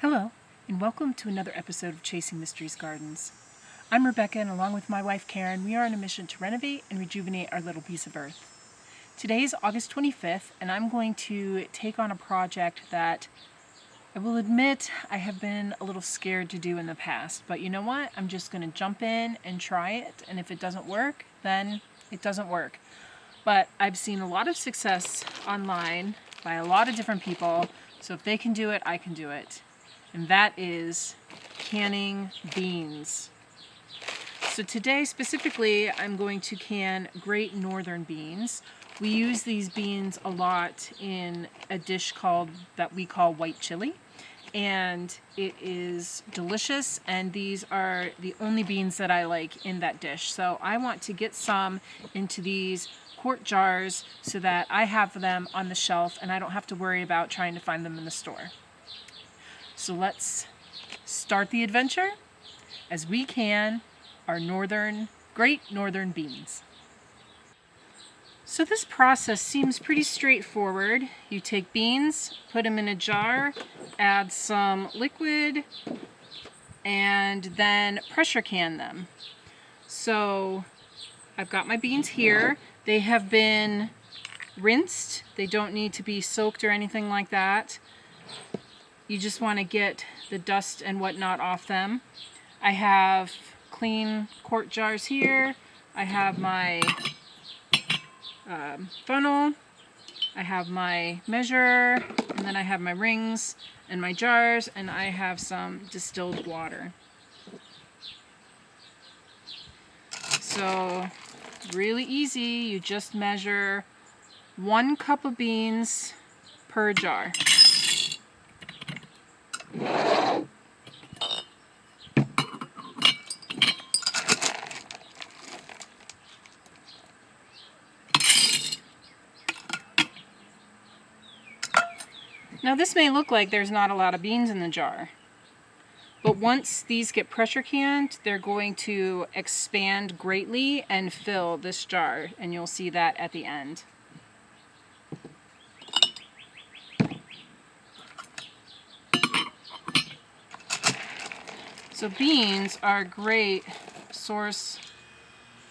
Hello, and welcome to another episode of Chasing Mysteries Gardens. I'm Rebecca, and along with my wife Karen, we are on a mission to renovate and rejuvenate our little piece of earth. Today is August 25th, and I'm going to take on a project that I will admit I have been a little scared to do in the past, but you know what? I'm just going to jump in and try it, and if it doesn't work, then it doesn't work. But I've seen a lot of success online by a lot of different people, so if they can do it, I can do it. And that is canning beans. So today specifically, I'm going to can Great Northern beans. We use these beans a lot in a dish that we call white chili, and it is delicious, and these are the only beans that I like in that dish. So I want to get some into these quart jars so that I have them on the shelf and I don't have to worry about trying to find them in the store. So let's start the adventure as we can our Great Northern beans. So this process seems pretty straightforward. You take beans, put them in a jar, add some liquid, and then pressure can them. So I've got my beans here. They have been rinsed. They don't need to be soaked or anything like that. You just want to get the dust and whatnot off them. I have clean quart jars here. I have my funnel. I have my measure, and then I have my rings and my jars, and I have some distilled water. So really easy. You just measure 1 cup of beans per jar. Now this may look like there's not a lot of beans in the jar, but once these get pressure canned, they're going to expand greatly and fill this jar, and you'll see that at the end. So beans are a great source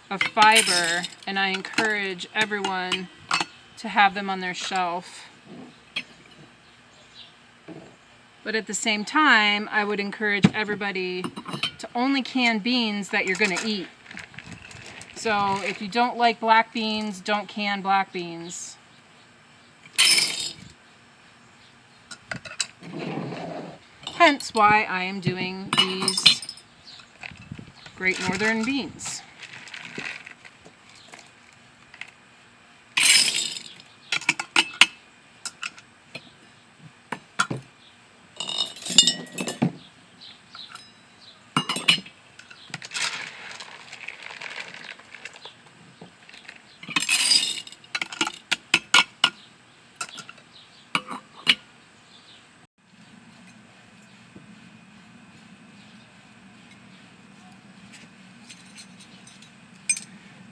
of fiber, and I encourage everyone to have them on their shelf. But at the same time, I would encourage everybody to only can beans that you're going to eat. So if you don't like black beans, don't can black beans. Hence why I am doing these Great Northern beans.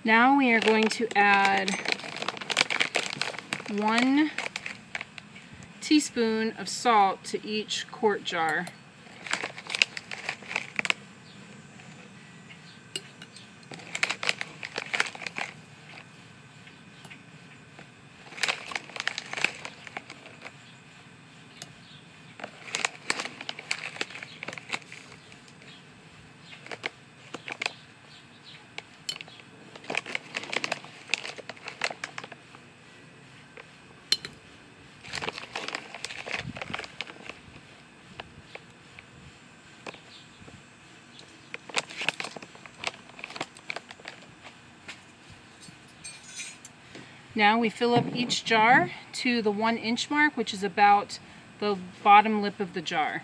Now we are going to add 1 teaspoon of salt to each quart jar. Now we fill up each jar to the 1-inch mark, which is about the bottom lip of the jar.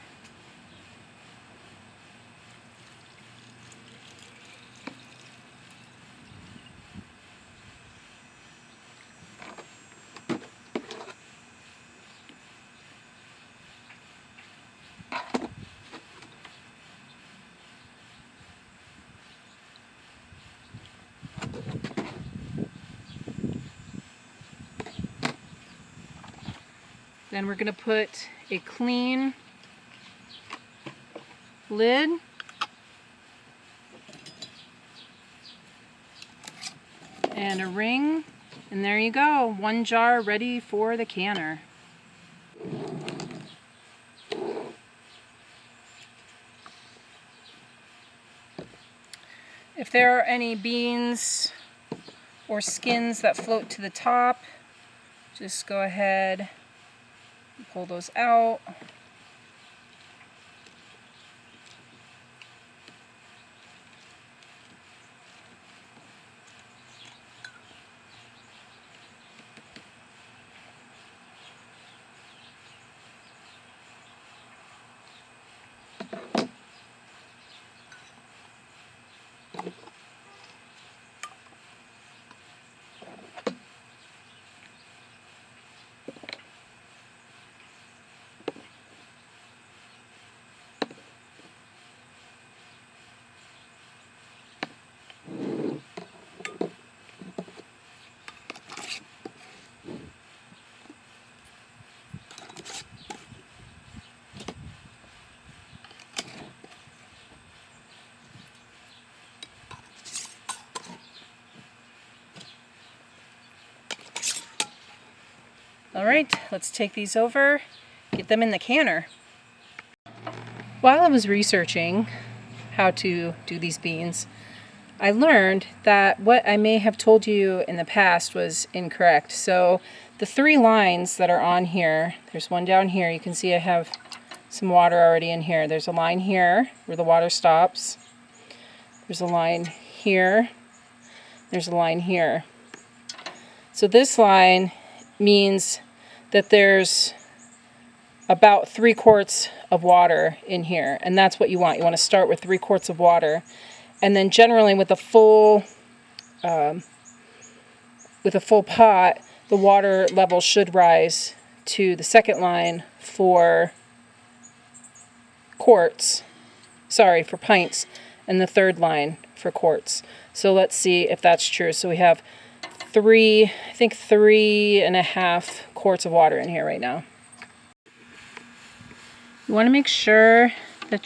Then we're going to put a clean lid. And a ring. And there you go. One jar ready for the canner. If there are any beans or skins that float to the top, just go ahead and pull those out. All right, let's take these over, get them in the canner. While I was researching how to do these beans, I learned that what I may have told you in the past was incorrect. So the 3 lines that are on here, there's one down here. You can see I have some water already in here. There's a line here where the water stops. There's a line here. There's a line here. So this line means that there's about 3 quarts of water in here, and that's what you want. You want to start with 3 quarts of water, and then generally with a full pot, the water level should rise to the second line for quarts, sorry, for pints, and the third line for quarts. So let's see if that's true. So we have 3.5 quarts of water in here right now. You want to make sure that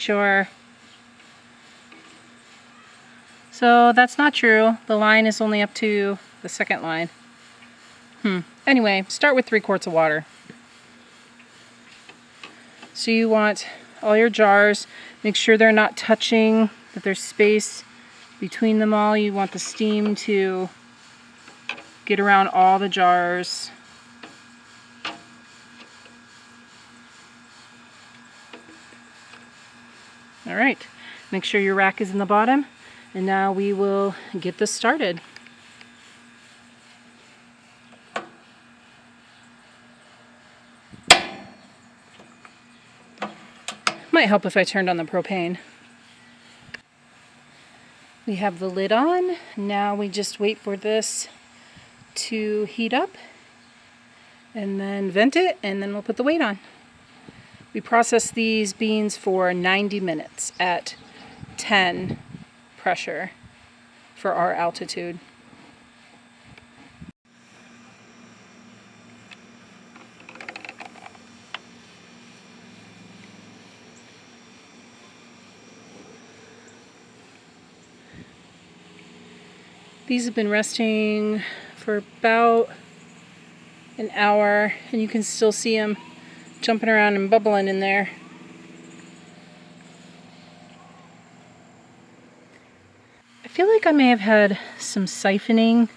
so that's not true. The line is only up to the second line. Anyway, start with 3 quarts of water. So you want all your jars, make sure they're not touching, that there's space between them all. You want the steam to get around all the jars. All right, make sure your rack is in the bottom, and now we will get this started. Might help if I turned on the propane. We have the lid on. Now we just wait for this to heat up and then vent it, and then we'll put the weight on. We process these beans for 90 minutes at 10 pressure for our altitude. These have been resting for about an hour, and you can still see them jumping around and bubbling in there. I feel like I may have had some siphoning.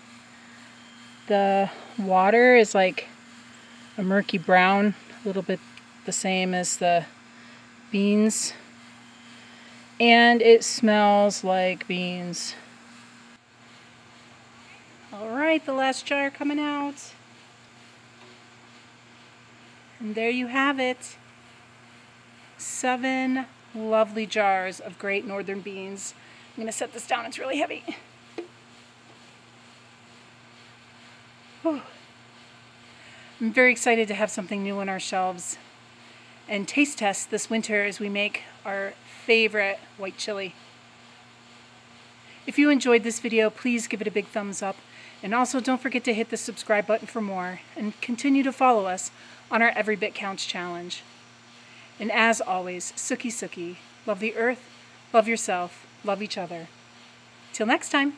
The water is like a murky brown, a little bit the same as the beans, and it smells like beans. All right, the last jar coming out. And there you have it. 7 lovely jars of great northern beans. I'm going to set this down, it's really heavy. Whew. I'm very excited to have something new on our shelves and taste test this winter as we make our favorite white chili. If you enjoyed this video, please give it a big thumbs up. And also don't forget to hit the subscribe button for more, and continue to follow us on our Every Bit Counts challenge. And as always, Sookie Sookie, love the earth, love yourself, love each other. Till next time.